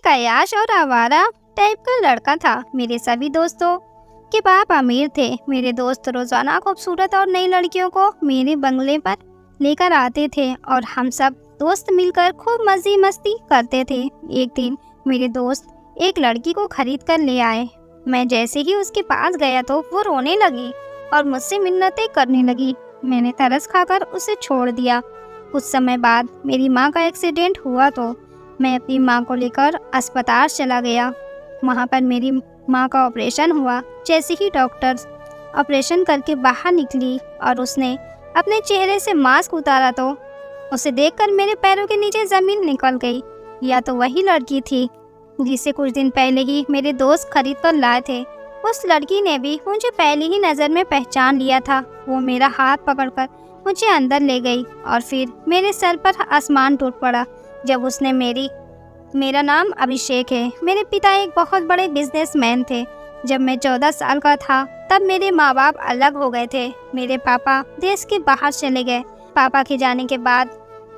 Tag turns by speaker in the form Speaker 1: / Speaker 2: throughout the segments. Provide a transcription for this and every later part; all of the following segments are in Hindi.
Speaker 1: एक अय्याश और आवारा टाइप का लड़का था। मेरे सभी दोस्तों के बाप अमीर थे। मेरे दोस्त रोजाना खूबसूरत और नई लड़कियों को मेरे बंगले पर लेकर आते थे और हम सब दोस्त मिलकर खूब मजे मस्ती करते थे। एक दिन मेरे दोस्त एक लड़की को खरीद कर ले आए। मैं जैसे ही उसके पास गया तो वो रोने लगी और मुझसे मिन्नतें करने लगी। मैंने तरस खाकर उसे छोड़ दिया। कुछ समय बाद मेरी माँ का एक्सीडेंट हुआ तो मैं अपनी माँ को लेकर अस्पताल चला गया। वहाँ पर मेरी माँ का ऑपरेशन हुआ। जैसे ही डॉक्टर ऑपरेशन करके बाहर निकली और उसने अपने चेहरे से मास्क उतारा तो उसे देखकर मेरे पैरों के नीचे ज़मीन निकल गई। या तो वही लड़की थी जिसे कुछ दिन पहले ही मेरे दोस्त खरीद कर लाए थे। उस लड़की ने भी मुझे पहली ही नज़र में पहचान लिया था। वो मेरा हाथ पकड़कर मुझे अंदर ले गई और फिर मेरे सर पर आसमान टूट पड़ा जब उसने मेरा नाम अभिषेक है। मेरे पिता एक बहुत बड़े बिजनेसमैन थे। जब मैं 14 साल का था तब मेरे माँ बाप अलग हो गए थे। मेरे पापा देश के बाहर चले गए। पापा के जाने के बाद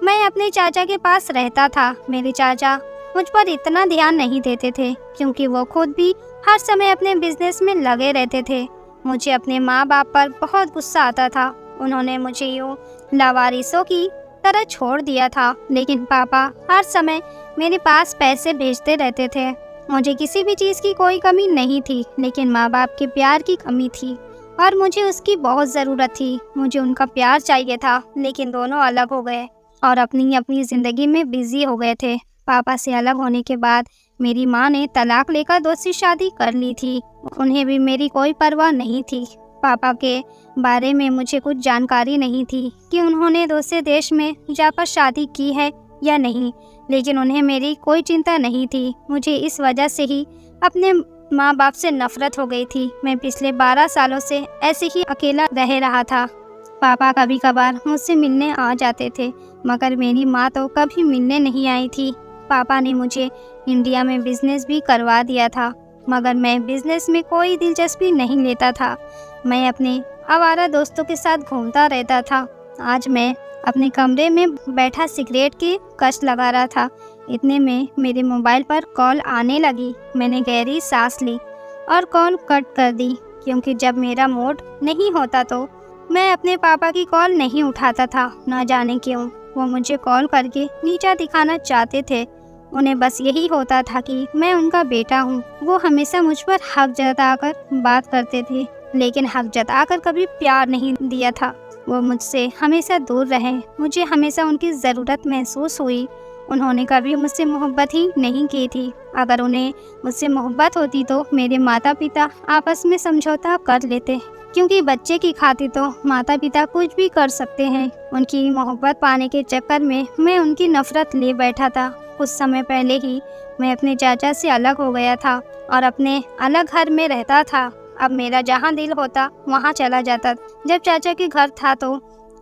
Speaker 1: मैं अपने चाचा के पास रहता था। मेरे चाचा मुझ पर इतना ध्यान नहीं देते थे क्योंकि वो खुद भी हर समय अपने बिजनेस में लगे रहते थे। मुझे अपने माँ बाप पर बहुत गुस्सा आता था। उन्होंने मुझे यूँ लावारिसों की तरह छोड़ दिया था। लेकिन पापा हर समय मेरे पास पैसे भेजते रहते थे। मुझे किसी भी चीज़ की कोई कमी नहीं थी, लेकिन माँ बाप के प्यार की कमी थी और मुझे उसकी बहुत ज़रूरत थी। मुझे उनका प्यार चाहिए था, लेकिन दोनों अलग हो गए और अपनी अपनी ज़िंदगी में बिजी हो गए थे। पापा से अलग होने के बाद मेरी माँ ने तलाक लेकर दूसरी शादी कर ली थी। उन्हें भी मेरी कोई परवाह नहीं थी। पापा के बारे में मुझे कुछ जानकारी नहीं थी कि उन्होंने दूसरे देश में जाकर शादी की है या नहीं, लेकिन उन्हें मेरी कोई चिंता नहीं थी। मुझे इस वजह से ही अपने माँ बाप से नफरत हो गई थी। मैं पिछले 12 सालों से ऐसे ही अकेला रह रहा था। पापा कभी कभार मुझसे मिलने आ जाते थे, मगर मेरी माँ तो कभी मिलने नहीं आई थी। पापा ने मुझे इंडिया में बिजनेस भी करवा दिया था, मगर मैं बिजनेस में कोई दिलचस्पी नहीं लेता था। मैं अपने आवारा दोस्तों के साथ घूमता रहता था। आज मैं अपने कमरे में बैठा सिगरेट की कश लगा रहा था। इतने में मेरे मोबाइल पर कॉल आने लगी। मैंने गहरी सांस ली और कॉल कट कर दी, क्योंकि जब मेरा मूड नहीं होता तो मैं अपने पापा की कॉल नहीं उठाता था। न जाने क्यों वो मुझे कॉल करके नीचा दिखाना चाहते थे। उन्हें बस यही होता था कि मैं उनका बेटा हूँ। वो हमेशा मुझ पर हक जताकर बात करते थे, लेकिन हक जताकर कभी प्यार नहीं दिया था। वो मुझसे हमेशा दूर रहे। मुझे हमेशा उनकी ज़रूरत महसूस हुई। उन्होंने कभी मुझसे मोहब्बत ही नहीं की थी। अगर उन्हें मुझसे मोहब्बत होती तो मेरे माता पिता आपस में समझौता कर लेते, क्योंकि बच्चे की खातिर तो माता पिता कुछ भी कर सकते हैं। उनकी मोहब्बत पाने के चक्कर में मैं उनकी नफ़रत ले बैठा था। कुछ समय पहले ही मैं अपने चाचा से अलग हो गया था और अपने अलग घर में रहता था। अब मेरा जहाँ दिल होता वहाँ चला जाता। जब चाचा के घर था तो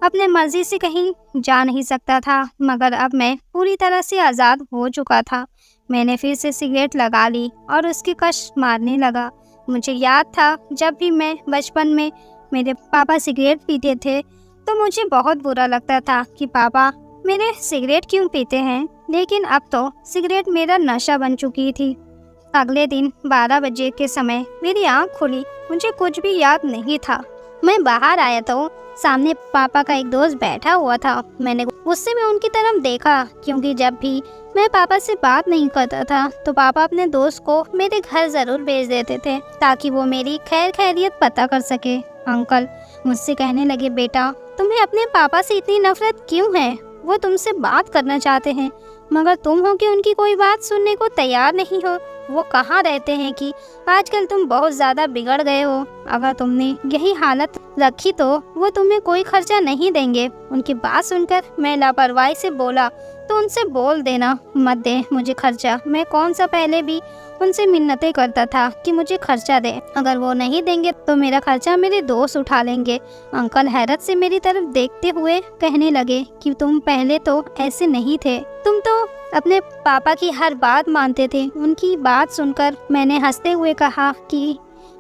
Speaker 1: अपने मर्जी से कहीं जा नहीं सकता था, मगर अब मैं पूरी तरह से आज़ाद हो चुका था। मैंने फिर से सिगरेट लगा ली और उसकी कश मारने लगा। मुझे याद था जब भी मैं बचपन में मेरे पापा सिगरेट पीते थे तो मुझे बहुत बुरा लगता था कि पापा मेरे सिगरेट क्यों पीते हैं, लेकिन अब तो सिगरेट मेरा नशा बन चुकी थी। अगले दिन 12 बजे के समय मेरी आँख खुली। मुझे कुछ भी याद नहीं था। मैं बाहर आया तो सामने पापा का एक दोस्त बैठा हुआ था। मैंने गुस्से में उनकी तरफ देखा, क्योंकि जब भी मैं पापा से बात नहीं करता था तो पापा अपने दोस्त को मेरे घर ज़रूर भेज देते थे ताकि वो मेरी खैर खैरियत पता कर सके। अंकल मुझसे कहने लगे, बेटा तुम्हें अपने पापा से इतनी नफरत क्यों है? वो तुमसे बात करना चाहते हैं, मगर तुम हो कि उनकी कोई बात सुनने को तैयार नहीं हो। वो कहाँ रहते हैं कि आजकल तुम बहुत ज़्यादा बिगड़ गए हो। अगर तुमने यही हालत रखी तो वो तुम्हें कोई खर्चा नहीं देंगे। उनकी बात सुनकर मैं लापरवाही से बोला, तो उनसे बोल देना मत दे मुझे खर्चा। मैं कौन सा पहले भी उनसे मिन्नतें करता था कि मुझे खर्चा दे। अगर वो नहीं देंगे तो मेरा खर्चा मेरे दोस्त उठा लेंगे। अंकल हैरत से मेरी तरफ देखते हुए कहने लगे कि तुम पहले तो ऐसे नहीं थे। तुम तो अपने पापा की हर बात मानते थे। उनकी बात सुनकर मैंने हंसते हुए कहा कि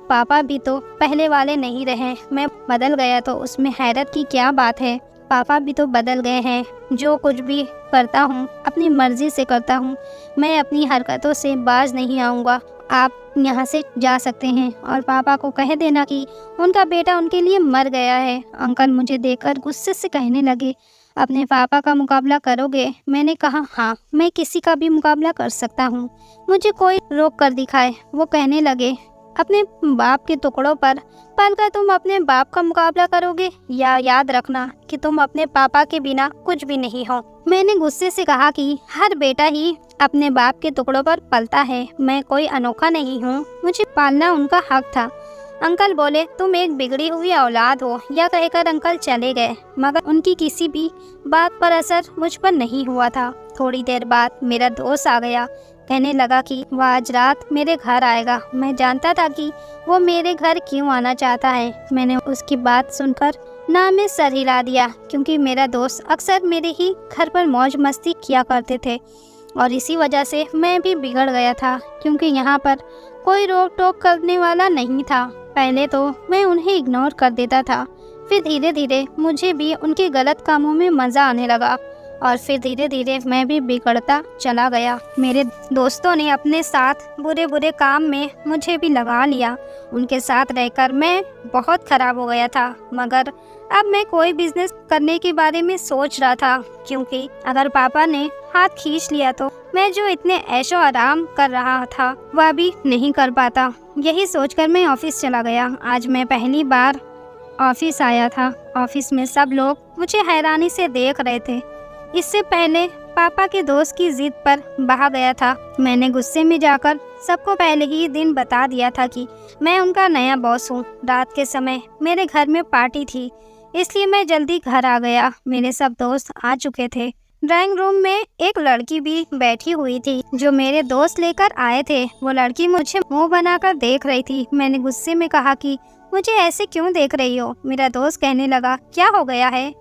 Speaker 1: पापा भी तो पहले वाले नहीं रहे। मैं बदल गया तो उसमें हैरत की क्या बात है। पापा भी तो बदल गए हैं। जो कुछ भी करता हूँ अपनी मर्जी से करता हूँ। मैं अपनी हरकतों से बाज नहीं आऊँगा। आप यहाँ से जा सकते हैं और पापा को कह देना कि उनका बेटा उनके लिए मर गया है। अंकल मुझे देखकर गुस्से से कहने लगे, अपने पापा का मुकाबला करोगे? मैंने कहा हाँ, मैं किसी का भी मुकाबला कर सकता हूँ, मुझे कोई रोक कर दिखाए। वो कहने लगे, अपने बाप के टुकड़ों पर पलकर तुम अपने बाप का मुकाबला करोगे? या याद रखना कि तुम अपने पापा के बिना कुछ भी नहीं हो। मैंने गुस्से से कहा कि हर बेटा ही अपने बाप के टुकड़ों पर पलता है, मैं कोई अनोखा नहीं हूँ, मुझे पालना उनका हक था। अंकल बोले, तुम एक बिगड़ी हुई औलाद हो। यह कहकर अंकल चले गए, मगर उनकी किसी भी बात पर असर मुझ पर नहीं हुआ था। थोड़ी देर बाद मेरा दोस्त आ गया। कहने लगा कि वह आज रात मेरे घर आएगा। मैं जानता था कि वो मेरे घर क्यों आना चाहता है। मैंने उसकी बात सुनकर ना में सर हिला दिया, क्योंकि मेरा दोस्त अक्सर मेरे ही घर पर मौज मस्ती किया करते थे और इसी वजह से मैं भी बिगड़ गया था, क्योंकि यहाँ पर कोई रोक टोक करने वाला नहीं था। पहले तो मैं उन्हें इग्नोर कर देता था, फिर धीरे धीरे मुझे भी उनके गलत कामों में मज़ा आने लगा और फिर धीरे धीरे मैं भी बिगड़ता चला गया। मेरे दोस्तों ने अपने साथ बुरे बुरे काम में मुझे भी लगा लिया। उनके साथ रहकर मैं बहुत ख़राब हो गया था, मगर अब मैं कोई बिजनेस करने के बारे में सोच रहा था, क्योंकि अगर पापा ने हाथ खींच लिया तो मैं जो इतने ऐशो आराम कर रहा था वह भी नहीं कर पाता। यही सोचकर मैं ऑफिस चला गया। आज मैं पहली बार ऑफिस आया था। ऑफिस में सब लोग मुझे हैरानी से देख रहे थे। इससे पहले पापा के दोस्त की जिद पर बहा गया था। मैंने गुस्से में जाकर सबको पहले ही दिन बता दिया था कि मैं उनका नया बॉस हूँ। रात के समय मेरे घर में पार्टी थी, इसलिए मैं जल्दी घर आ गया। मेरे सब दोस्त आ चुके थे। ड्राइंग रूम में एक लड़की भी बैठी हुई थी जो मेरे दोस्त लेकर आए थे। वो लड़की मुझे मुंह बनाकर देख रही थी। मैंने गुस्से में कहा कि मुझे ऐसे क्यों देख रही हो? मेरा दोस्त कहने लगा, क्या हो गया है,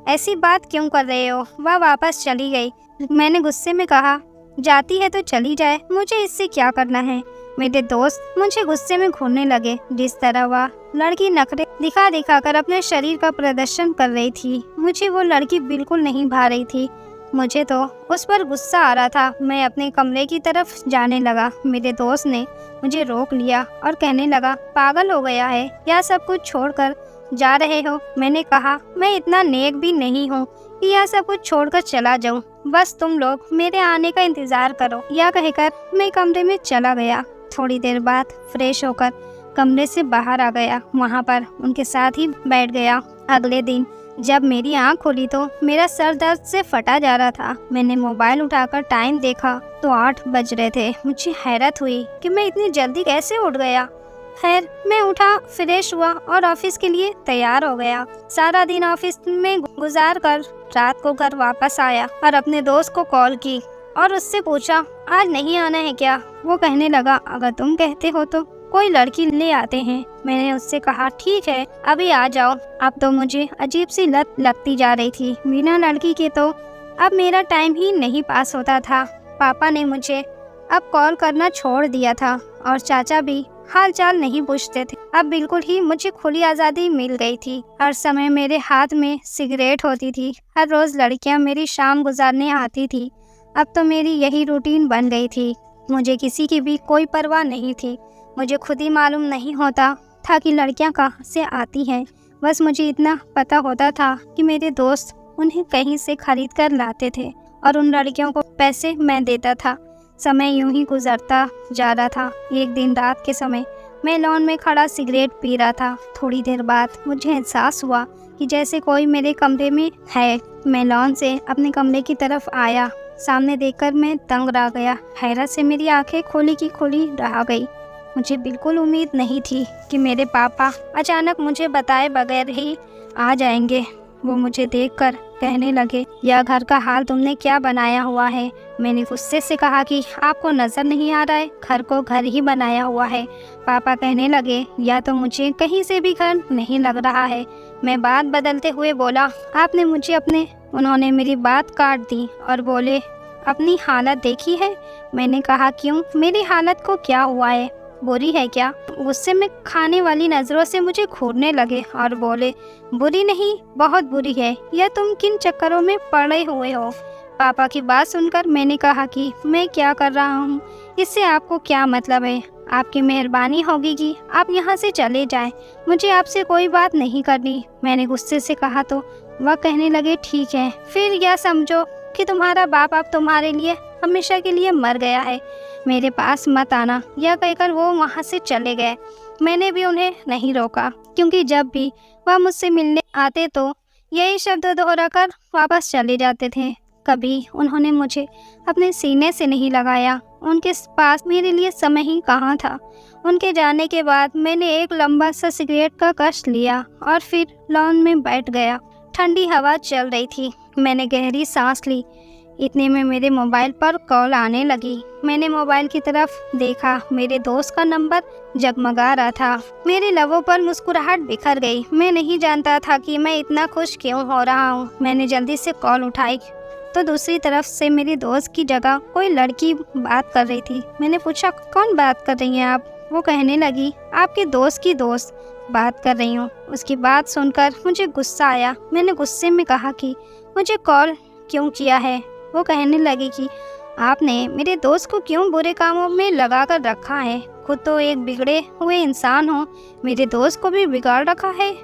Speaker 1: ऐसी बात क्यों कर रहे हो? वह वापस चली गई। मैंने गुस्से में कहा, जाती है तो चली जाए, मुझे इससे क्या करना है? मेरे दोस्त मुझे गुस्से में घूरने लगे। जिस तरह वह लड़की नखरे दिखा दिखा कर अपने शरीर का प्रदर्शन कर रही थी, मुझे वो लड़की बिल्कुल नहीं भा रही थी। मुझे तो उस पर गुस्सा आ रहा था। मैं अपने कमरे की तरफ जाने लगा। मेरे दोस्त ने मुझे रोक लिया और कहने लगा, पागल हो गया है, यह सब कुछ छोड़कर जा रहे हो? मैंने कहा, मैं इतना नेक भी नहीं हूँ कि यह सब कुछ छोड़कर चला जाऊँ, बस तुम लोग मेरे आने का इंतज़ार करो। यह कहकर मैं कमरे में चला गया। थोड़ी देर बाद फ्रेश होकर कमरे से बाहर आ गया, वहाँ पर उनके साथ ही बैठ गया। अगले दिन जब मेरी आँख खुली तो मेरा सर दर्द से फटा जा रहा था। मैंने मोबाइल उठाकर टाइम देखा तो 8 बज रहे थे। मुझे हैरत हुई कि मैं इतनी जल्दी कैसे उठ गया। खैर, मैं उठा, फ्रेश हुआ और ऑफिस के लिए तैयार हो गया। सारा दिन ऑफिस में गुजार कर रात को घर वापस आया और अपने दोस्त को कॉल की और उससे पूछा, आज नहीं आना है क्या? वो कहने लगा, अगर तुम कहते हो तो कोई लड़की ले आते हैं। मैंने उससे कहा, ठीक है, अभी आ जाओ। अब तो मुझे अजीब सी लत लगती जा रही थी। बिना लड़की के तो अब मेरा टाइम ही नहीं पास होता था। पापा ने मुझे अब कॉल करना छोड़ दिया था और चाचा भी हाल चाल नहीं पूछते थे। अब बिल्कुल ही मुझे खुली आज़ादी मिल गई थी। हर समय मेरे हाथ में सिगरेट होती थी। हर रोज़ लड़कियां मेरी शाम गुजारने आती थी। अब तो मेरी यही रूटीन बन गई थी। मुझे किसी की भी कोई परवाह नहीं थी। मुझे खुद ही मालूम नहीं होता था कि लड़कियां कहाँ से आती हैं। बस मुझे इतना पता होता था कि मेरे दोस्त उन्हें कहीं से खरीद कर लाते थे और उन लड़कियों को पैसे मैं देता था। समय यूं ही गुजरता जा रहा था। एक दिन रात के समय मैं लॉन में खड़ा सिगरेट पी रहा था। थोड़ी देर बाद मुझे एहसास हुआ कि जैसे कोई मेरे कमरे में है। मैं लॉन से अपने कमरे की तरफ आया। सामने देखकर मैं दंग रह गया। हैरत से मेरी आंखें खोली की खोली रह गई। मुझे बिल्कुल उम्मीद नहीं थी कि मेरे पापा अचानक मुझे बताए बगैर ही आ जाएंगे। वो मुझे देखकर कहने लगे, यह घर का हाल तुमने क्या बनाया हुआ है? मैंने गुस्से से कहा कि आपको नज़र नहीं आ रहा है, घर को घर ही बनाया हुआ है। पापा कहने लगे, या तो मुझे कहीं से भी घर नहीं लग रहा है। मैं बात बदलते हुए बोला, आपने मुझे अपने उन्होंने मेरी बात काट दी और बोले, अपनी हालत देखी है? मैंने कहा, क्यों, मेरी हालत को क्या हुआ है? बुरी है क्या? गुस्से में खाने वाली नज़रों से मुझे घूरने लगे और बोले, बुरी नहीं, बहुत बुरी है। यह तुम किन चक्करों में पड़े हुए हो? पापा की बात सुनकर मैंने कहा कि मैं क्या कर रहा हूँ, इससे आपको क्या मतलब है? आपकी मेहरबानी होगी कि आप यहाँ से चले जाएं। मुझे आपसे कोई बात नहीं करनी। मैंने गुस्से से कहा तो वह कहने लगे, ठीक है, फिर यह समझो कि तुम्हारा बाप अब तुम्हारे लिए हमेशा के लिए मर गया है। मेरे पास मत आना। यह कहकर वो वहाँ से चले गए। मैंने भी उन्हें नहीं रोका, क्योंकि जब भी वह मुझसे मिलने आते तो यही शब्द दोहराकर वापस चले जाते थे। कभी उन्होंने मुझे अपने सीने से नहीं लगाया। उनके पास मेरे लिए समय ही कहाँ था। उनके जाने के बाद मैंने एक लंबा सा सिगरेट का कश लिया और फिर लॉन में बैठ गया। ठंडी हवा चल रही थी। मैंने गहरी सांस ली। इतने में मेरे मोबाइल पर कॉल आने लगी। मैंने मोबाइल की तरफ देखा। मेरे दोस्त का नंबर जगमगा रहा था। मेरे लबों पर मुस्कुराहट बिखर गई। मैं नहीं जानता था कि मैं इतना खुश क्यों हो रहा हूँ। मैंने जल्दी से कॉल उठाई तो दूसरी तरफ से मेरी दोस्त की जगह कोई लड़की बात कर रही थी। मैंने पूछा, कौन बात कर रही हैं आप? वो कहने लगी, आपके दोस्त की दोस्त बात कर रही हूँ। उसकी बात सुनकर मुझे गुस्सा आया। मैंने गुस्से में कहा कि मुझे कॉल क्यों किया है? वो कहने लगी कि आपने मेरे दोस्त को क्यों बुरे कामों में लगा कर रखा है? खुद तो एक बिगड़े हुए इंसान हो, मेरे दोस्त को भी बिगाड़ रखा है।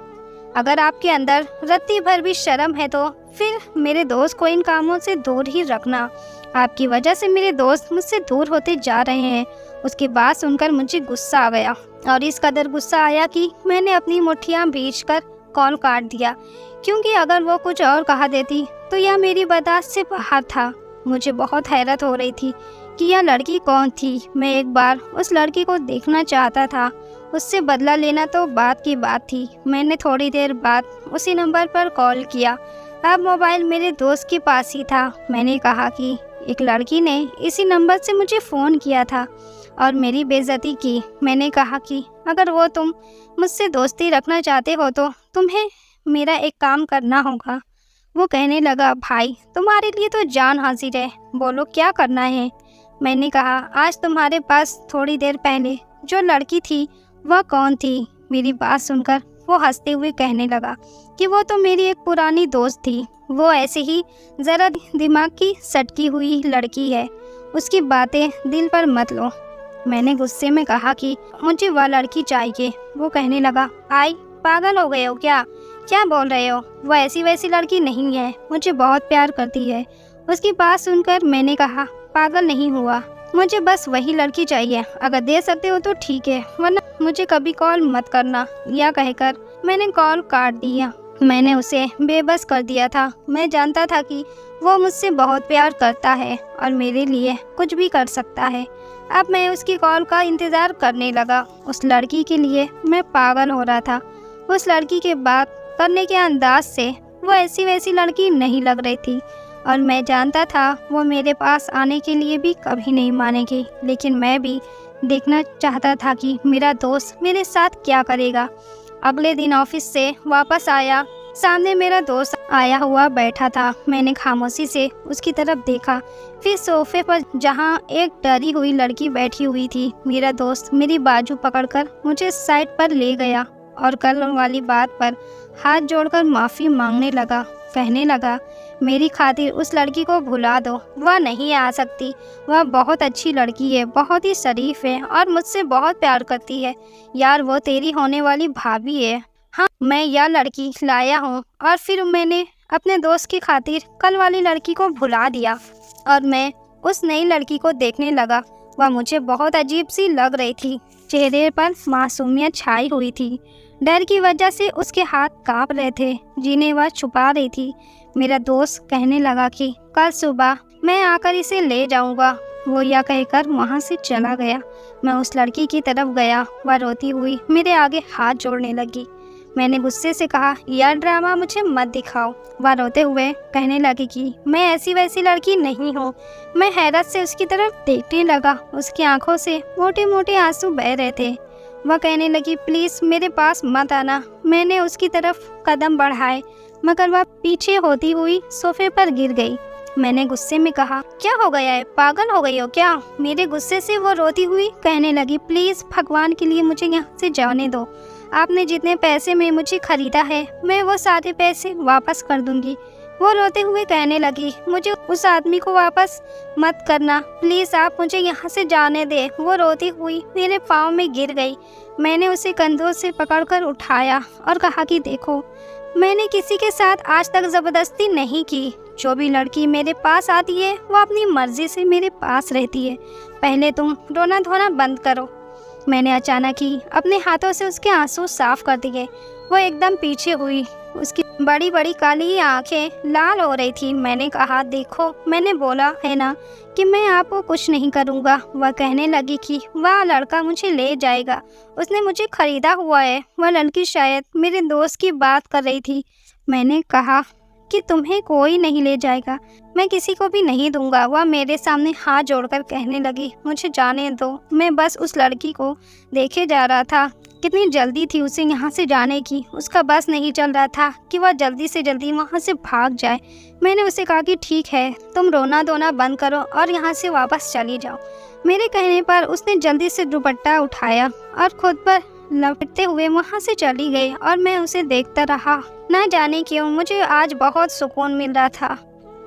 Speaker 1: अगर आपके अंदर रत्ती भर भी शर्म है तो फिर मेरे दोस्त को इन कामों से दूर ही रखना। आपकी वजह से मेरे दोस्त मुझसे दूर होते जा रहे हैं। उसकी बात सुनकर मुझे गुस्सा आ गया और इस कदर गुस्सा आया कि मैंने अपनी मुट्ठियाँ भींचकर कॉल काट दिया, क्योंकि अगर वो कुछ और कहा देती तो यह मेरी बर्दाश्त से बाहर था। मुझे बहुत हैरत हो रही थी कि यह लड़की कौन थी। मैं एक बार उस लड़की को देखना चाहता था। उससे बदला लेना तो बात की बात थी। मैंने थोड़ी देर बाद उसी नंबर पर कॉल किया। अब मोबाइल मेरे दोस्त के पास ही था। मैंने कहा कि एक लड़की ने इसी नंबर से मुझे फ़ोन किया था और मेरी बेइज्जती की। मैंने कहा कि अगर वो तुम मुझसे दोस्ती रखना चाहते हो तो तुम्हें मेरा एक काम करना होगा। वो कहने लगा, भाई तुम्हारे लिए तो जान हाजिर है, बोलो क्या करना है? मैंने कहा, आज तुम्हारे पास थोड़ी देर पहले जो लड़की थी वह कौन थी? मेरी बात सुनकर वो हंसते हुए कहने लगा कि वो तो मेरी एक पुरानी दोस्त थी। वो ऐसे ही ज़रा दिमाग की सटकी हुई लड़की है, उसकी बातें दिल पर मत लो। मैंने गुस्से में कहा कि मुझे वह लड़की चाहिए। वो कहने लगा, आई पागल हो गए हो क्या? क्या बोल रहे हो? वह ऐसी वैसी लड़की नहीं है, मुझे बहुत प्यार करती है। उसकी बात सुनकर मैंने कहा, पागल नहीं हुआ, मुझे बस वही लड़की चाहिए। अगर दे सकते हो तो ठीक है, वरना मुझे कभी कॉल मत करना। यह कहकर मैंने कॉल काट दिया। मैंने उसे बेबस कर दिया था। मैं जानता था कि वो मुझसे बहुत प्यार करता है और मेरे लिए कुछ भी कर सकता है। अब मैं उसकी कॉल का इंतज़ार करने लगा। उस लड़की के लिए मैं पागल हो रहा था। उस लड़की के बात करने के अंदाज से वो ऐसी वैसी लड़की नहीं लग रही थी और मैं जानता था वो मेरे पास आने के लिए भी कभी नहीं मानेगी। लेकिन मैं भी देखना चाहता था कि मेरा दोस्त मेरे साथ क्या करेगा। अगले दिन ऑफिस से वापस आया। सामने मेरा दोस्त आया हुआ बैठा था। मैंने खामोशी से उसकी तरफ देखा। फिर सोफे पर जहां एक डरी हुई लड़की बैठी हुई थी, मेरा दोस्त मेरी बाजू पकड़कर मुझे साइड पर ले गया और कल वाली बात पर हाथ जोड़कर माफ़ी मांगने लगा। कहने लगा, मेरी खातिर उस लड़की को भुला दो, वह नहीं आ सकती। वह बहुत अच्छी लड़की है, बहुत ही शरीफ है और मुझसे बहुत प्यार करती है। यार, वो तेरी होने वाली भाभी है। हाँ, मैं यह लड़की लाया हूँ। और फिर मैंने अपने दोस्त की खातिर कल वाली लड़की को भुला दिया और मैं उस नई लड़की को देखने लगा। वह मुझे बहुत अजीब सी लग रही थी। चेहरे पर मासूमियत छाई हुई थी। डर की वजह से उसके हाथ कांप रहे थे, जिन्हें वह छुपा रही थी। मेरा दोस्त कहने लगा कि कल सुबह मैं आकर इसे ले जाऊंगा। वो यह कहकर वहां से चला गया। मैं उस लड़की की तरफ गया। वह रोती हुई मेरे आगे हाथ जोड़ने लगी। मैंने गुस्से से कहा, यह ड्रामा मुझे मत दिखाओ। वह रोते हुए कहने लगी कि मैं ऐसी वैसी लड़की नहीं हूँ। मैं हैरत से उसकी तरफ देखने लगा। उसकी आंखों से मोटे मोटे आंसू बह रहे थे। वह कहने लगी, प्लीज़ मेरे पास मत आना। मैंने उसकी तरफ कदम बढ़ाए मगर वह पीछे होती हुई सोफे पर गिर गई। मैंने गुस्से में कहा, क्या हो गया है, पागल हो गई हो क्या? मेरे गुस्से से वो रोती हुई कहने लगी, प्लीज भगवान के लिए मुझे यहाँ से जाने दो। आपने जितने पैसे में मुझे खरीदा है मैं वो सारे पैसे वापस कर दूंगी। वो रोते हुए कहने लगी, मुझे उस आदमी को वापस मत करना, प्लीज़ आप मुझे यहाँ से जाने दे। वो रोती हुई मेरे पाँव में गिर गई। मैंने उसे कंधों से पकड़कर उठाया और कहा कि देखो, मैंने किसी के साथ आज तक ज़बरदस्ती नहीं की। जो भी लड़की मेरे पास आती है वो अपनी मर्जी से मेरे पास रहती है। पहले तुम रोना धोना बंद करो। मैंने अचानक ही अपने हाथों से उसके आंसू साफ कर दिए। वो एकदम पीछे हुई, उसकी बड़ी बड़ी काली आंखें लाल हो रही थी। मैंने कहा, देखो मैंने बोला है ना कि मैं आपको कुछ नहीं करूँगा। वह कहने लगी कि वह लड़का मुझे ले जाएगा, उसने मुझे खरीदा हुआ है। वह लड़की शायद मेरे दोस्त की बात कर रही थी। मैंने कहा कि तुम्हें कोई नहीं ले जाएगा, मैं किसी को भी नहीं दूंगा। वह मेरे सामने हाथ जोड़कर कहने लगी, मुझे जाने दो, मैं बस उस लड़की को देखे जा रहा था। कितनी जल्दी थी उसे यहाँ से जाने की। उसका बस नहीं चल रहा था कि वह जल्दी से जल्दी वहाँ से भाग जाए। मैंने उसे कहा कि ठीक है, तुम रोना धोना बंद करो और यहाँ से वापस चली जाओ। मेरे कहने पर उसने जल्दी से दुपट्टा उठाया और खुद पर लपटते हुए वहाँ से चली गई और मैं उसे देखता रहा। न जाने क्यों मुझे आज बहुत सुकून मिल रहा था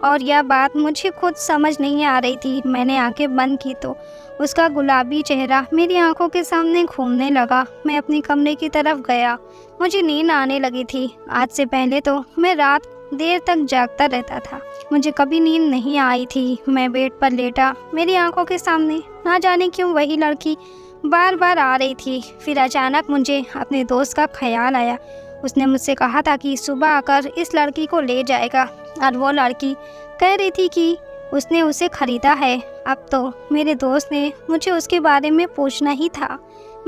Speaker 1: और यह बात मुझे खुद समझ नहीं आ रही थी। मैंने आंखें बंद की तो उसका गुलाबी चेहरा मेरी आंखों के सामने घूमने लगा। मैं अपने कमरे की तरफ गया। मुझे नींद आने लगी थी। आज से पहले तो मैं रात देर तक जागता रहता था, मुझे कभी नींद नहीं आई थी। मैं बेड पर लेटा, मेरी आंखों के सामने ना जाने क्यों वही लड़की बार बार आ रही थी। फिर अचानक मुझे अपने दोस्त का ख्याल आया। उसने मुझसे कहा था कि सुबह आकर इस लड़की को ले जाएगा और वो लड़की कह रही थी कि उसने उसे खरीदा है। अब तो मेरे दोस्त ने मुझे उसके बारे में पूछना ही था।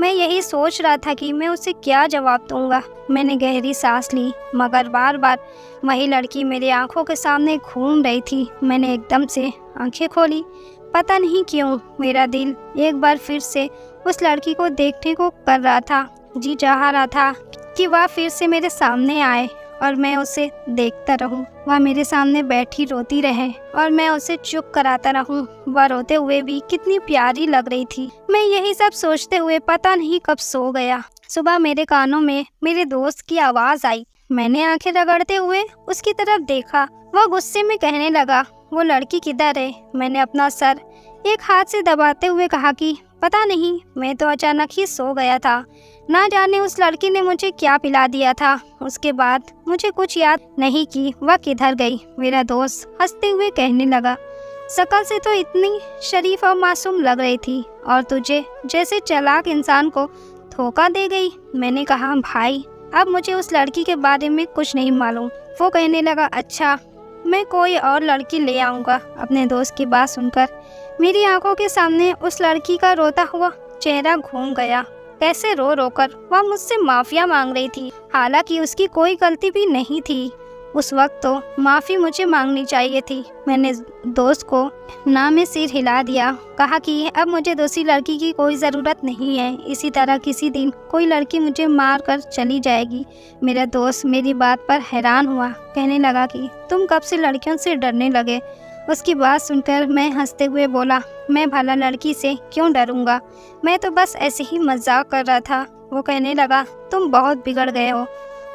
Speaker 1: मैं यही सोच रहा था कि मैं उसे क्या जवाब दूंगा। मैंने गहरी सांस ली, मगर बार बार वही लड़की मेरी आंखों के सामने घूम रही थी। मैंने एकदम से आंखें खोली। पता नहीं क्यों मेरा दिल एक बार फिर से उस लड़की को देखने को कर रहा था। जी चाह रहा था कि वह फिर से मेरे सामने आए और मैं उसे देखता रहूं। वह मेरे सामने बैठी रोती रहे और मैं उसे चुप कराता रहूं। वह रोते हुए भी कितनी प्यारी लग रही थी। मैं यही सब सोचते हुए पता नहीं कब सो गया। सुबह मेरे कानों में मेरे दोस्त की आवाज़ आई। मैंने आंखें रगड़ते हुए उसकी तरफ देखा। वह गुस्से में कहने लगा, वो लड़की किधर है? मैंने अपना सर एक हाथ से दबाते हुए कहा कि पता नहीं, मैं तो अचानक ही सो गया था। ना जाने उस लड़की ने मुझे क्या पिला दिया था। उसके बाद मुझे कुछ याद नहीं कि वह किधर गई। मेरा दोस्त हंसते हुए कहने लगा, शक्ल से तो इतनी शरीफ और मासूम लग रही थी और तुझे जैसे चालाक इंसान को धोखा दे गई। मैंने कहा, भाई अब मुझे उस लड़की के बारे में कुछ नहीं मालूम। वो कहने लगा, अच्छा मैं कोई और लड़की ले आऊँगा। अपने दोस्त की बात सुनकर मेरी आंखों के सामने उस लड़की का रोता हुआ चेहरा घूम गया। कैसे रो रो कर वह मुझसे माफ़िया मांग रही थी, हालांकि उसकी कोई गलती भी नहीं थी। उस वक्त तो माफ़ी मुझे मांगनी चाहिए थी। मैंने दोस्त को ना में सिर हिला दिया, कहा कि अब मुझे दूसरी लड़की की कोई ज़रूरत नहीं है। इसी तरह किसी दिन कोई लड़की मुझे मार कर चली जाएगी। मेरा दोस्त मेरी बात पर हैरान हुआ, कहने लगा कि तुम कब से लड़कियों से डरने लगे? उसकी बात सुनकर मैं हंसते हुए बोला, मैं भला लड़की से क्यों डरूंगा, मैं तो बस ऐसे ही मजाक कर रहा था। वो कहने लगा, तुम बहुत बिगड़ गए हो।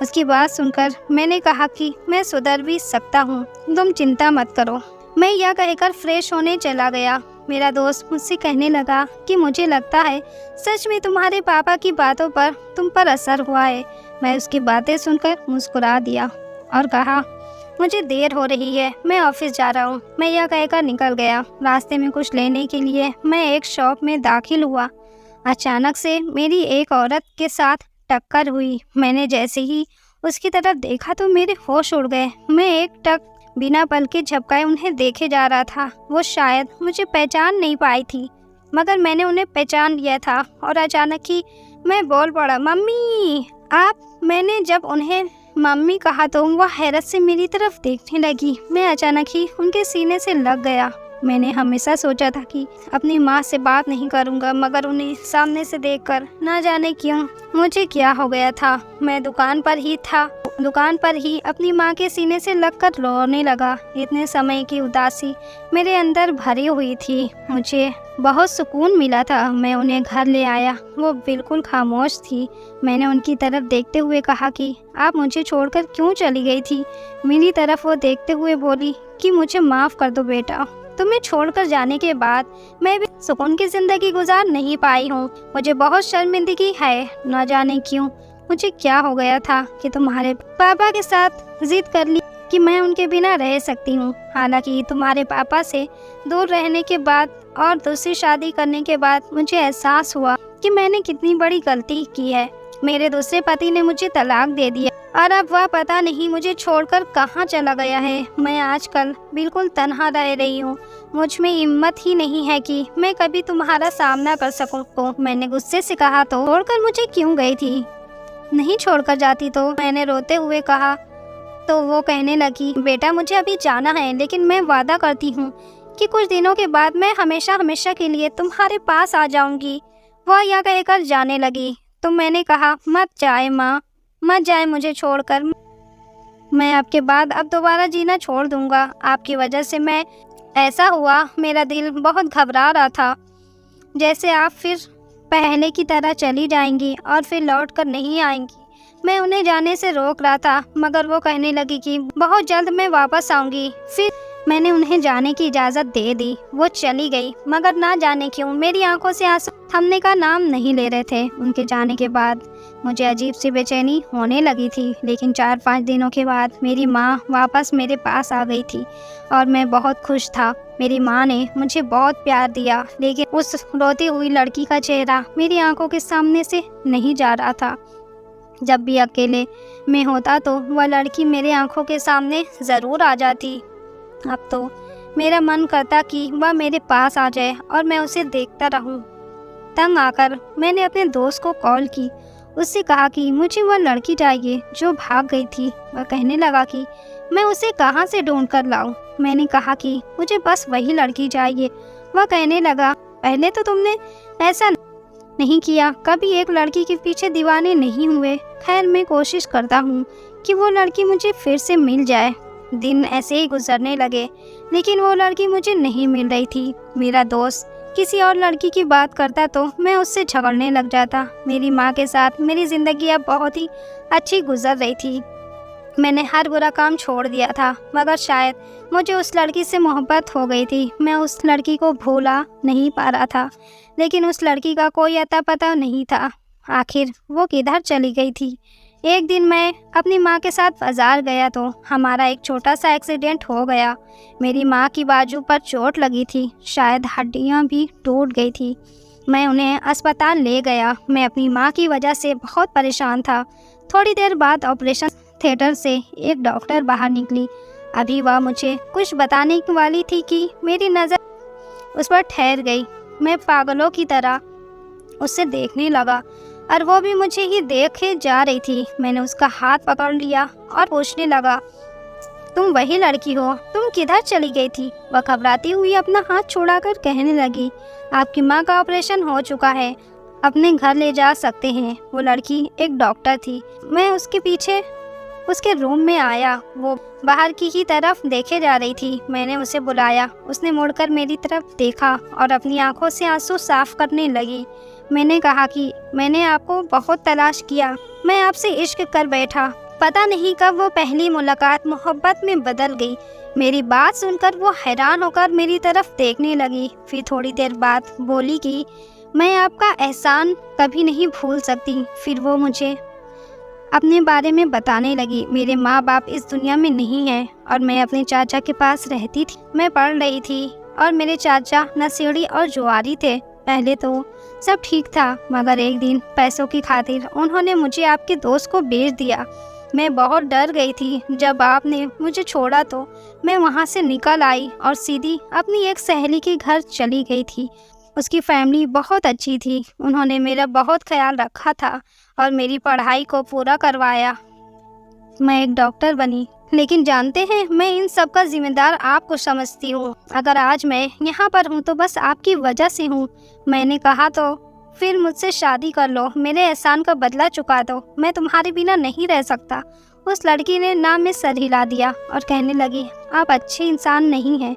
Speaker 1: उसकी बात सुनकर मैंने कहा कि मैं सुधर भी सकता हूँ, तुम चिंता मत करो। मैं यह कहकर फ्रेश होने चला गया। मेरा दोस्त मुझसे कहने लगा कि मुझे लगता है सच में तुम्हारे पापा की बातों पर तुम पर असर हुआ है। मैं उसकी बातें सुनकर मुस्कुरा दिया और कहा, मुझे देर हो रही है, मैं ऑफिस जा रहा हूँ। मैं यह कहकर निकल गया। रास्ते में कुछ लेने के लिए मैं एक शॉप में दाखिल हुआ। अचानक से मेरी एक औरत के साथ टक्कर हुई। मैंने जैसे ही उसकी तरफ देखा तो मेरे होश उड़ गए। मैं एक टक बिना पलके झपकाए उन्हें देखे जा रहा था। वो शायद मुझे पहचान नहीं पाई थी, मगर मैंने उन्हें पहचान लिया था और अचानक ही मैं बोल पड़ा, मम्मी आप। मैंने जब उन्हें मम्मी कहा तो वह हैरत से मेरी तरफ देखने लगी। मैं अचानक ही उनके सीने से लग गया। मैंने हमेशा सोचा था कि अपनी माँ से बात नहीं करूँगा, मगर उन्हें सामने से देखकर ना जाने क्यों मुझे क्या हो गया था। मैं दुकान पर ही था, दुकान पर ही अपनी माँ के सीने से लगकर रोने लगा। इतने समय की उदासी मेरे अंदर भरी हुई थी। मुझे बहुत सुकून मिला था। मैं उन्हें घर ले आया। वो बिल्कुल खामोश थी। मैंने उनकी तरफ देखते हुए कहा कि आप मुझे छोड़कर क्यों चली गई थी। मेरी तरफ वो देखते हुए बोली कि मुझे माफ़ कर दो बेटा, तुम्हें छोड़कर जाने के बाद मैं भी सुकून की ज़िंदगी गुजार नहीं पाई हूँ। मुझे बहुत शर्मिंदगी है। न जाने क्यों मुझे क्या हो गया था कि तुम्हारे पापा के साथ जिद कर ली कि मैं उनके बिना रह सकती हूँ। हालांकि तुम्हारे पापा से दूर रहने के बाद और दूसरी शादी करने के बाद मुझे एहसास हुआ कि मैंने कितनी बड़ी गलती की है। मेरे दूसरे पति ने मुझे तलाक दे दिया और अब वह पता नहीं मुझे छोड़कर कहाँ चला गया है। मैं आजकल बिल्कुल तन्हा रह रही हूँ। मुझ में हिम्मत ही नहीं है कि मैं कभी तुम्हारा सामना कर सकूँ। तो मैंने गुस्से से कहा, तो छोड़कर मुझे क्यों गई थी? नहीं छोड़कर जाती तो, मैंने रोते हुए कहा। तो वो कहने लगी, बेटा मुझे अभी जाना है, लेकिन मैं वादा करती हूँ कि कुछ दिनों के बाद मैं हमेशा हमेशा के लिए तुम्हारे पास आ जाऊंगी। वह यह कहकर जाने लगी। तो मैंने कहा, मत जाए माँ, मत जाए मुझे छोड़कर। मैं आपके बाद अब दोबारा जीना छोड़ दूंगा। आपकी वजह से मैं ऐसा हुआ, मेरा दिल बहुत घबरा रहा था जैसे आप फिर पहले की तरह चली जाएंगी और फिर लौट कर नहीं आएंगी। मैं उन्हें जाने से रोक रहा था, मगर वो कहने लगी कि बहुत जल्द मैं वापस आऊंगी। फिर मैंने उन्हें जाने की इजाज़त दे दी। वो चली गई, मगर ना जाने क्यों मेरी आंखों से आंसू थमने का नाम नहीं ले रहे थे। उनके जाने के बाद मुझे अजीब सी बेचैनी होने लगी थी, लेकिन 4-5 दिनों के बाद मेरी माँ वापस मेरे पास आ गई थी और मैं बहुत खुश था। मेरी माँ ने मुझे बहुत प्यार दिया, लेकिन उस रोती हुई लड़की का चेहरा मेरी आंखों के सामने से नहीं जा रहा था। जब भी अकेले में होता तो वह लड़की मेरे आंखों के सामने ज़रूर आ जाती। अब तो मेरा मन करता कि वह मेरे पास आ जाए और मैं उसे देखता रहूं। तंग आकर मैंने अपने दोस्त को कॉल की। उससे कहा कि मुझे वह लड़की चाहिए जो भाग गई थी। वह कहने लगा कि मैं उसे कहाँ से ढूंढ कर लाऊं। मैंने कहा कि मुझे बस वही लड़की चाहिए। वह कहने लगा, पहले तो तुमने ऐसा नहीं किया, कभी एक लड़की के पीछे दीवाने नहीं हुए। खैर मैं कोशिश करता हूँ कि वो लड़की मुझे फिर से मिल जाए। दिन ऐसे ही गुजरने लगे, लेकिन वो लड़की मुझे नहीं मिल रही थी। मेरा दोस्त किसी और लड़की की बात करता तो मैं उससे झगड़ने लग जाता। मेरी माँ के साथ मेरी ज़िंदगी अब बहुत ही अच्छी गुजर रही थी। मैंने हर बुरा काम छोड़ दिया था, मगर शायद मुझे उस लड़की से मोहब्बत हो गई थी। मैं उस लड़की को भूला नहीं पा रहा था, लेकिन उस लड़की का कोई अता पता नहीं था। आखिर वो किधर चली गई थी। एक दिन मैं अपनी माँ के साथ बाजार गया तो हमारा एक छोटा सा एक्सीडेंट हो गया। मेरी माँ की बाजू पर चोट लगी थी, शायद हड्डियाँ भी टूट गई थी। मैं उन्हें अस्पताल ले गया। मैं अपनी माँ की वजह से बहुत परेशान था। थोड़ी देर बाद ऑपरेशन थिएटर से एक डॉक्टर बाहर निकली। अभी वह मुझे कुछ बताने वाली थी कि मेरी नज़र उस पर ठहर गई। मैं पागलों की तरह उससे देखने लगा और वो भी मुझे ही देखे जा रही थी। मैंने उसका हाथ पकड़ लिया और पूछने लगा, तुम वही लड़की हो, तुम किधर चली गई थी? वह घबराती हुई अपना हाथ छुड़ाकर कहने लगी, आपकी माँ का ऑपरेशन हो चुका है, अपने घर ले जा सकते हैं। वो लड़की एक डॉक्टर थी। मैं उसके पीछे उसके रूम में आया। वो बाहर की तरफ देखे जा रही थी। मैंने उसे बुलाया। उसने मुड़कर मेरी तरफ देखा और अपनी आंखों से आंसू साफ करने लगी। मैंने कहा कि मैंने आपको बहुत तलाश किया, मैं आपसे इश्क कर बैठा। पता नहीं कब वो पहली मुलाकात मोहब्बत में बदल गई। मेरी बात सुनकर वो हैरान होकर मेरी तरफ देखने लगी। फिर थोड़ी देर बाद बोली कि मैं आपका एहसान कभी नहीं भूल सकती। फिर वो मुझे अपने बारे में बताने लगी। मेरे माँ बाप इस दुनिया में नहीं हैं और मैं अपने चाचा के पास रहती थी। मैं पढ़ रही थी और मेरे चाचा नशेड़ी और जुआरी थे। पहले तो सब ठीक था, मगर एक दिन पैसों की खातिर उन्होंने मुझे आपके दोस्त को बेच दिया। मैं बहुत डर गई थी। जब आपने मुझे छोड़ा तो मैं वहाँ से निकल आई और सीधी अपनी एक सहेली के घर चली गई थी। उसकी फैमिली बहुत अच्छी थी। उन्होंने मेरा बहुत ख्याल रखा था और मेरी पढ़ाई को पूरा करवाया। मैं एक डॉक्टर बनी, लेकिन जानते हैं मैं इन सब का जिम्मेदार आपको समझती हूँ। अगर आज मैं यहाँ पर हूँ तो बस आपकी वजह से हूँ। मैंने कहा तो फिर मुझसे शादी कर लो, मेरे एहसान का बदला चुका दो, मैं तुम्हारे बिना नहीं रह सकता। उस लड़की ने नाम में सर हिला दिया और कहने लगी, आप अच्छे इंसान नहीं हैं,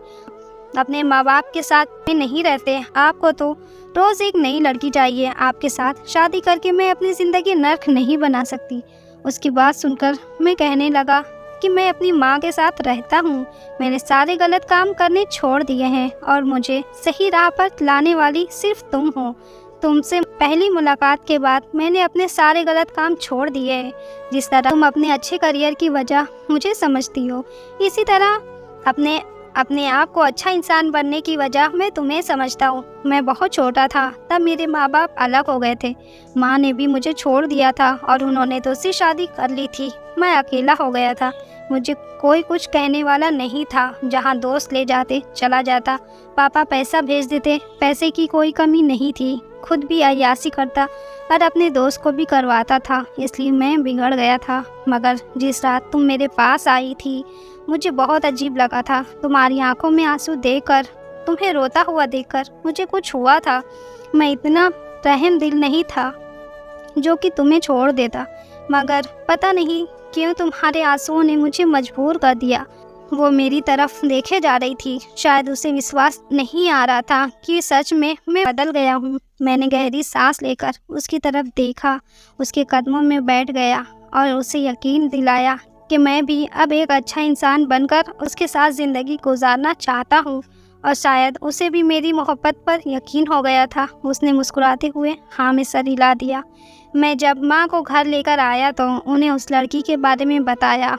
Speaker 1: अपने माँ बाप के साथ में नहीं रहते, आपको तो रोज़ एक नई लड़की चाहिए, आपके साथ शादी करके मैं अपनी ज़िंदगी नर्क नहीं बना सकती। उसकी बात सुनकर मैं कहने लगा कि मैं अपनी माँ के साथ रहता हूँ, मैंने सारे गलत काम करने छोड़ दिए हैं और मुझे सही राह पर लाने वाली सिर्फ तुम हो। तुमसे पहली मुलाकात के बाद मैंने अपने सारे गलत काम छोड़ दिए हैं। जिस तरह तुम अपने अच्छे करियर की वजह मुझे समझती हो, इसी तरह अपने आप को अच्छा इंसान बनने की वजह मैं तुम्हें समझता हूँ। मैं बहुत छोटा था तब मेरे माँ बाप अलग हो गए थे, माँ ने भी मुझे छोड़ दिया था और उन्होंने दूसरी शादी कर ली थी। मैं अकेला हो गया था, मुझे कोई कुछ कहने वाला नहीं था, जहाँ दोस्त ले जाते चला जाता, पापा पैसा भेज देते, पैसे की कोई कमी नहीं थी, खुद भी अय्यासी करता और अपने दोस्त को भी करवाता था, इसलिए मैं बिगड़ गया था। मगर जिस रात तुम मेरे पास आई थी मुझे बहुत अजीब लगा था। तुम्हारी आंखों में आंसू देखकर, तुम्हें रोता हुआ देखकर मुझे कुछ हुआ था। मैं इतना रहम दिल नहीं था जो कि तुम्हें छोड़ देता, मगर पता नहीं क्यों तुम्हारे आंसुओं ने मुझे मजबूर कर दिया। वो मेरी तरफ देखे जा रही थी, शायद उसे विश्वास नहीं आ रहा था कि सच में मैं बदल गया हूँ। मैंने गहरी सांस लेकर उसकी तरफ देखा, उसके कदमों में बैठ गया और उसे यकीन दिलाया कि मैं भी अब एक अच्छा इंसान बनकर उसके साथ ज़िंदगी गुजारना चाहता हूँ। और शायद उसे भी मेरी मोहब्बत पर यकीन हो गया था। उसने मुस्कुराते हुए हाँ में सर हिला दिया। मैं जब माँ को घर लेकर आया तो उन्हें उस लड़की के बारे में बताया,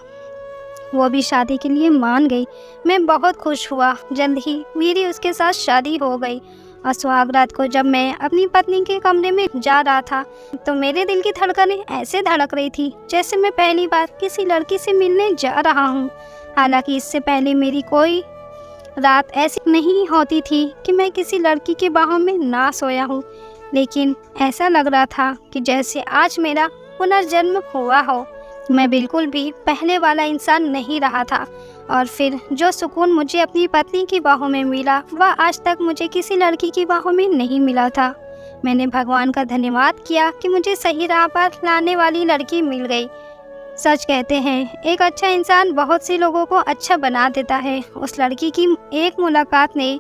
Speaker 1: वो भी शादी के लिए मान गई। मैं बहुत खुश हुआ। जल्द ही मेरी उसके साथ शादी हो गई और सुहाग रात को जब मैं अपनी पत्नी के कमरे में जा रहा था तो मेरे दिल की धड़कनें ऐसे धड़क रही थी जैसे मैं पहली बार किसी लड़की से मिलने जा रहा हूँ। हालांकि इससे पहले मेरी कोई रात ऐसी नहीं होती थी कि मैं किसी लड़की के बाहों में ना सोया हूँ, लेकिन ऐसा लग रहा था कि जैसे आज मेरा पुनर्जन्म हुआ हो। मैं बिल्कुल भी पहले वाला इंसान नहीं रहा था और फिर जो सुकून मुझे अपनी पत्नी की बाहों में मिला वह आज तक मुझे किसी लड़की की बाहों में नहीं मिला था। मैंने भगवान का धन्यवाद किया कि मुझे सही राह पर लाने वाली लड़की मिल गई। सच कहते हैं एक अच्छा इंसान बहुत से लोगों को अच्छा बना देता है। उस लड़की की एक मुलाकात ने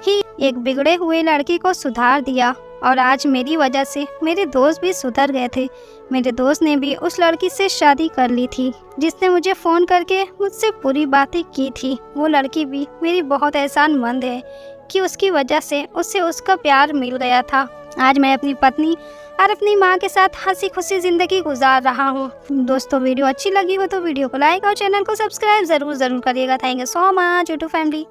Speaker 1: ही एक बिगड़े हुए लड़की को सुधार दिया और आज मेरी वजह से मेरे दोस्त भी सुधर गए थे। मेरे दोस्त ने भी उस लड़की से शादी कर ली थी जिसने मुझे फ़ोन करके मुझसे पूरी बातें की थी। वो लड़की भी मेरी बहुत एहसानमंद है कि उसकी वजह से उससे उसका प्यार मिल गया था। आज मैं अपनी पत्नी और अपनी माँ के साथ हंसी खुशी ज़िंदगी गुजार रहा हूँ। दोस्तों वीडियो अच्छी लगी हो तो वीडियो को लाइक और चैनल को सब्सक्राइब ज़रूर करिएगा। Thank you so much YouTube family.